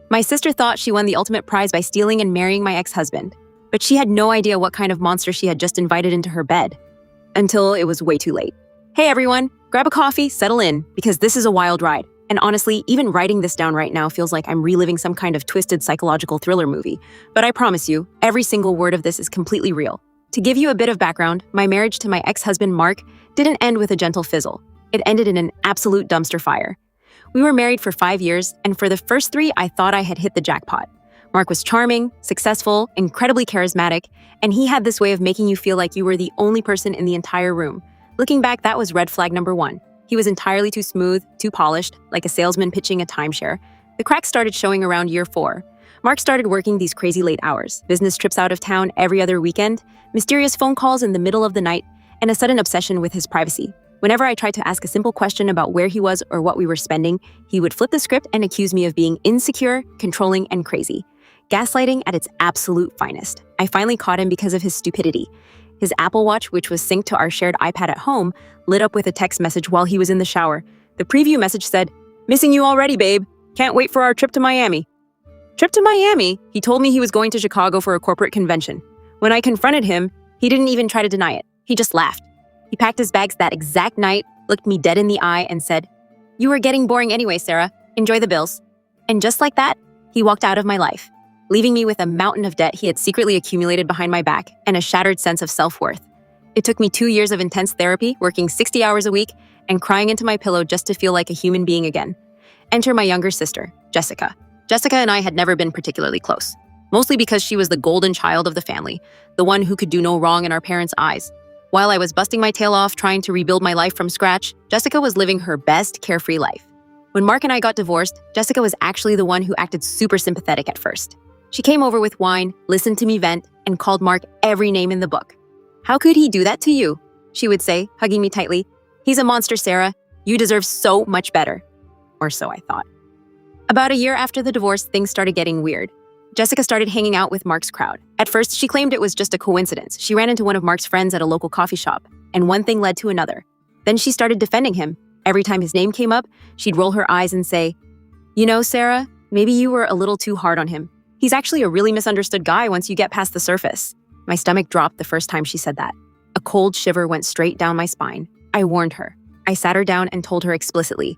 My sister thought she won the ultimate prize by stealing and marrying my ex-husband, but she had no idea what kind of monster she had just invited into her bed. Until it was way too late. Hey everyone, grab a coffee, settle in, because this is a wild ride. And honestly, even writing this down right now feels like I'm reliving some kind of twisted psychological thriller movie. But I promise you, every single word of this is completely real. To give you a bit of background, my marriage to my ex-husband Mark didn't end with a gentle fizzle. It ended in an absolute dumpster fire. We were married for 5 years, and for the first 3, I thought I had hit the jackpot. Mark was charming, successful, incredibly charismatic, and he had this way of making you feel like you were the only person in the entire room. Looking back, that was red flag number 1. He was entirely too smooth, too polished, like a salesman pitching a timeshare. The cracks started showing around year 4. Mark started working these crazy late hours, business trips out of town every other weekend, mysterious phone calls in the middle of the night, and a sudden obsession with his privacy. Whenever I tried to ask a simple question about where he was or what we were spending, he would flip the script and accuse me of being insecure, controlling, and crazy. Gaslighting at its absolute finest. I finally caught him because of his stupidity. His Apple Watch, which was synced to our shared iPad at home, lit up with a text message while he was in the shower. The preview message said, "Missing you already, babe. Can't wait for our trip to Miami." Trip to Miami? He told me he was going to Chicago for a corporate convention. When I confronted him, he didn't even try to deny it. He just laughed. He packed his bags that exact night, looked me dead in the eye, and said, "You are getting boring anyway, Sarah. Enjoy the bills." And just like that, he walked out of my life, leaving me with a mountain of debt he had secretly accumulated behind my back and a shattered sense of self-worth. It took me 2 years of intense therapy, working 60 hours a week, and crying into my pillow just to feel like a human being again. Enter my younger sister, Jessica. Jessica and I had never been particularly close, mostly because she was the golden child of the family, the one who could do no wrong in our parents' eyes. While I was busting my tail off trying to rebuild my life from scratch, Jessica was living her best carefree life. When Mark and I got divorced, Jessica was actually the one who acted super sympathetic at first. She came over with wine, listened to me vent, and called Mark every name in the book. "How could he do that to you?" she would say, hugging me tightly. "He's a monster, Sarah. You deserve so much better." Or so I thought. About a year after the divorce, things started getting weird. Jessica started hanging out with Mark's crowd. At first, she claimed it was just a coincidence. She ran into one of Mark's friends at a local coffee shop, and one thing led to another. Then she started defending him. Every time his name came up, she'd roll her eyes and say, "You know, Sarah, maybe you were a little too hard on him. He's actually a really misunderstood guy once you get past the surface." My stomach dropped the first time she said that. A cold shiver went straight down my spine. I warned her. I sat her down and told her explicitly,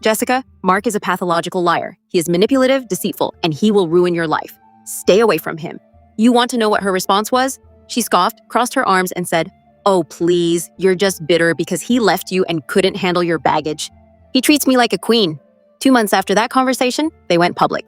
"Jessica, Mark is a pathological liar. He is manipulative, deceitful, and he will ruin your life. Stay away from him." You want to know what her response was? She scoffed, crossed her arms, and said, "Oh, please, you're just bitter because he left you and couldn't handle your baggage. He treats me like a queen." 2 months after that conversation, they went public.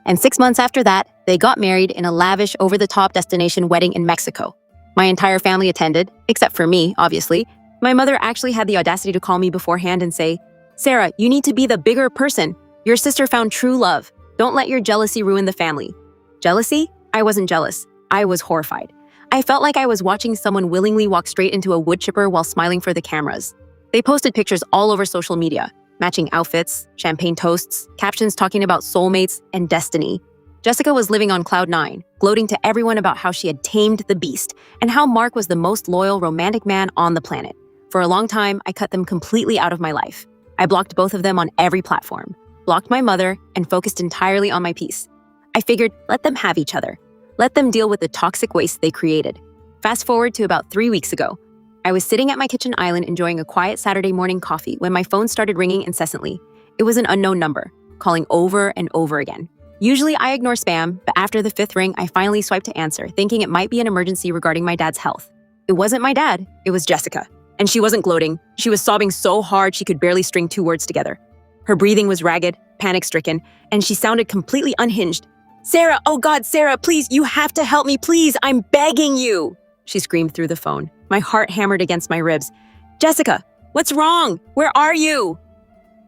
And 6 months after that, they got married in a lavish, over-the-top destination wedding in Mexico. My entire family attended, except for me, obviously. My mother actually had the audacity to call me beforehand and say, "Sarah, you need to be the bigger person. Your sister found true love. Don't let your jealousy ruin the family." Jealousy? I wasn't jealous. I was horrified. I felt like I was watching someone willingly walk straight into a wood chipper while smiling for the cameras. They posted pictures all over social media, matching outfits, champagne toasts, captions talking about soulmates and destiny. Jessica was living on cloud 9, gloating to everyone about how she had tamed the beast and how Mark was the most loyal romantic man on the planet. For a long time, I cut them completely out of my life. I blocked both of them on every platform, blocked my mother, and focused entirely on my peace. I figured, let them have each other. Let them deal with the toxic waste they created. Fast forward to about 3 weeks ago. I was sitting at my kitchen island enjoying a quiet Saturday morning coffee when my phone started ringing incessantly. It was an unknown number, calling over and over again. Usually I ignore spam, but after the 5th ring, I finally swiped to answer, thinking it might be an emergency regarding my dad's health. It wasn't my dad, it was Jessica. And she wasn't gloating. She was sobbing so hard she could barely string 2 words together. Her breathing was ragged, panic-stricken, and she sounded completely unhinged. "Sarah, oh God, Sarah, please, you have to help me, please, I'm begging you," she screamed through the phone. My heart hammered against my ribs. "Jessica, what's wrong? Where are you?"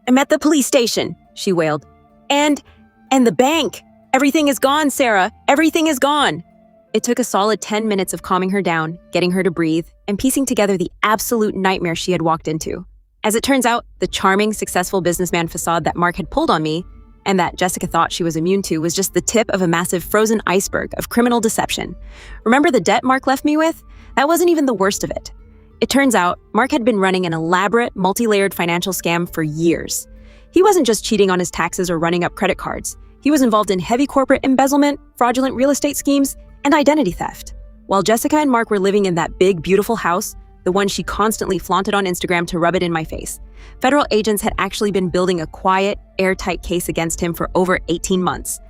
"I'm at the police station," she wailed. And the bank. Everything is gone, Sarah. Everything is gone." It took a solid 10 minutes of calming her down, getting her to breathe, and piecing together the absolute nightmare she had walked into. As it turns out, the charming, successful businessman facade that Mark had pulled on me, and that Jessica thought she was immune to, was just the tip of a massive frozen iceberg of criminal deception. Remember the debt Mark left me with? That wasn't even the worst of it. It turns out, Mark had been running an elaborate, multi-layered financial scam for years. He wasn't just cheating on his taxes or running up credit cards. He was involved in heavy corporate embezzlement, fraudulent real estate schemes, and identity theft. While Jessica and Mark were living in that big, beautiful house, the one she constantly flaunted on Instagram to rub it in my face, federal agents had actually been building a quiet, airtight case against him for over 18 months.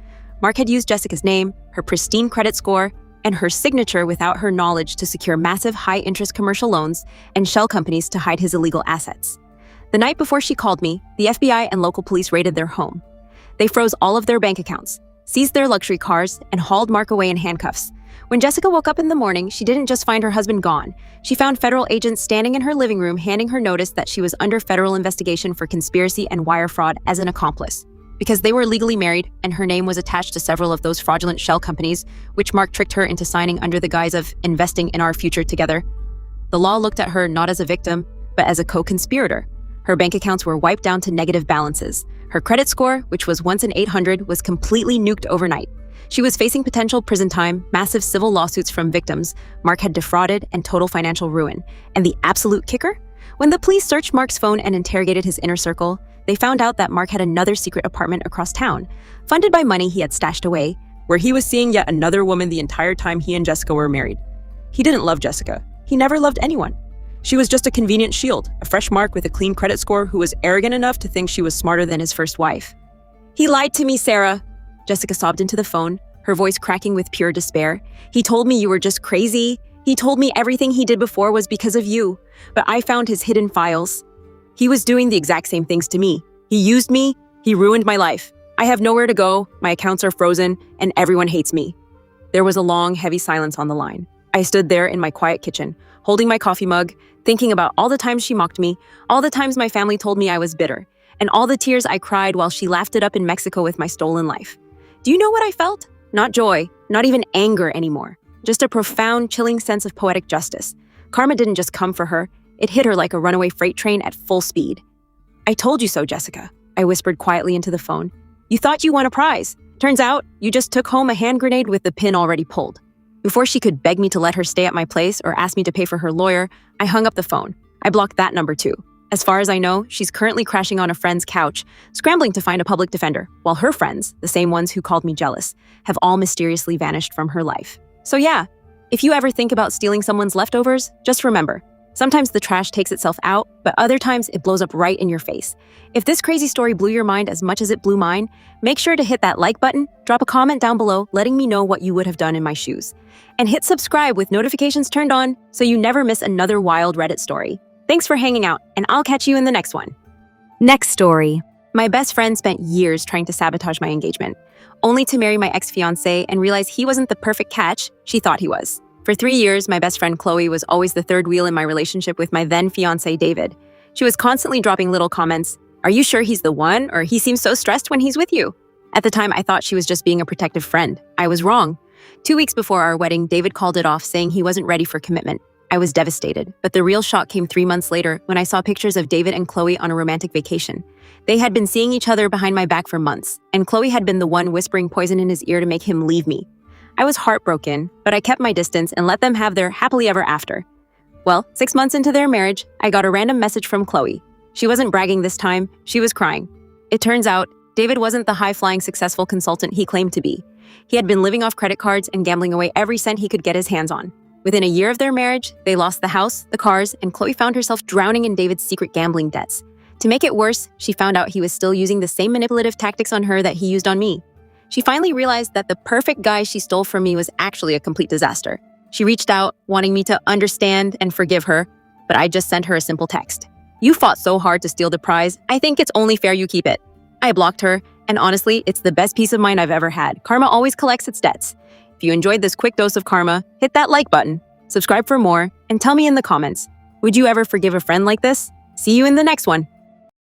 Mark had used Jessica's name, her pristine credit score, and her signature without her knowledge to secure massive high-interest commercial loans and shell companies to hide his illegal assets. The night before she called me, the FBI and local police raided their home. They froze all of their bank accounts, seized their luxury cars, and hauled Mark away in handcuffs. When Jessica woke up in the morning, she didn't just find her husband gone. She found federal agents standing in her living room handing her notice that she was under federal investigation for conspiracy and wire fraud as an accomplice. Because they were legally married and her name was attached to several of those fraudulent shell companies, which Mark tricked her into signing under the guise of investing in our future together. The law looked at her not as a victim, but as a co-conspirator. Her bank accounts were wiped down to negative balances. Her credit score, which was once an 800, was completely nuked overnight. She was facing potential prison time, massive civil lawsuits from victims Mark had defrauded, and total financial ruin. And the absolute kicker? When the police searched Mark's phone and interrogated his inner circle, they found out that Mark had another secret apartment across town, funded by money he had stashed away, where he was seeing yet another woman the entire time he and Jessica were married. He didn't love Jessica. He never loved anyone. She was just a convenient shield, a fresh Mark with a clean credit score who was arrogant enough to think she was smarter than his first wife. "He lied to me, Sarah," Jessica sobbed into the phone, her voice cracking with pure despair. "He told me you were just crazy. He told me everything he did before was because of you, but I found his hidden files. He was doing the exact same things to me. He used me. He ruined my life. I have nowhere to go, my accounts are frozen, and everyone hates me." There was a long, heavy silence on the line. I stood there in my quiet kitchen, holding my coffee mug, thinking about all the times she mocked me, all the times my family told me I was bitter, and all the tears I cried while she laughed it up in Mexico with my stolen life. Do you know what I felt? Not joy, not even anger anymore. Just a profound, chilling sense of poetic justice. Karma didn't just come for her, it hit her like a runaway freight train at full speed. "I told you so, Jessica," I whispered quietly into the phone. "You thought you won a prize. Turns out, you just took home a hand grenade with the pin already pulled." Before she could beg me to let her stay at my place or ask me to pay for her lawyer, I hung up the phone. I blocked that number too. As far as I know, she's currently crashing on a friend's couch, scrambling to find a public defender, while her friends, the same ones who called me jealous, have all mysteriously vanished from her life. So yeah, if you ever think about stealing someone's leftovers, just remember, sometimes the trash takes itself out, but other times it blows up right in your face. If this crazy story blew your mind as much as it blew mine, make sure to hit that like button, drop a comment down below letting me know what you would have done in my shoes, and hit subscribe with notifications turned on so you never miss another wild Reddit story. Thanks for hanging out, and I'll catch you in the next one. Next story. My best friend spent years trying to sabotage my engagement, only to marry my ex-fiancé and realize he wasn't the perfect catch she thought he was. For 3 years, my best friend Chloe was always the third wheel in my relationship with my then-fiancé David. She was constantly dropping little comments, "Are you sure he's the one?" or "He seems so stressed when he's with you." At the time, I thought she was just being a protective friend. I was wrong. 2 weeks before our wedding, David called it off, saying he wasn't ready for commitment. I was devastated, but the real shock came 3 months later when I saw pictures of David and Chloe on a romantic vacation. They had been seeing each other behind my back for months, and Chloe had been the one whispering poison in his ear to make him leave me. I was heartbroken, but I kept my distance and let them have their happily ever after. Well, 6 months into their marriage, I got a random message from Chloe. She wasn't bragging this time, she was crying. It turns out, David wasn't the high-flying successful consultant he claimed to be. He had been living off credit cards and gambling away every cent he could get his hands on. Within a year of their marriage, they lost the house, the cars, and Chloe found herself drowning in David's secret gambling debts. To make it worse, she found out he was still using the same manipulative tactics on her that he used on me. She finally realized that the perfect guy she stole from me was actually a complete disaster. She reached out, wanting me to understand and forgive her, but I just sent her a simple text. "You fought so hard to steal the prize, I think it's only fair you keep it." I blocked her, and honestly, it's the best peace of mind I've ever had. Karma always collects its debts. If you enjoyed this quick dose of karma, hit that like button, subscribe for more, and tell me in the comments, would you ever forgive a friend like this? See you in the next one.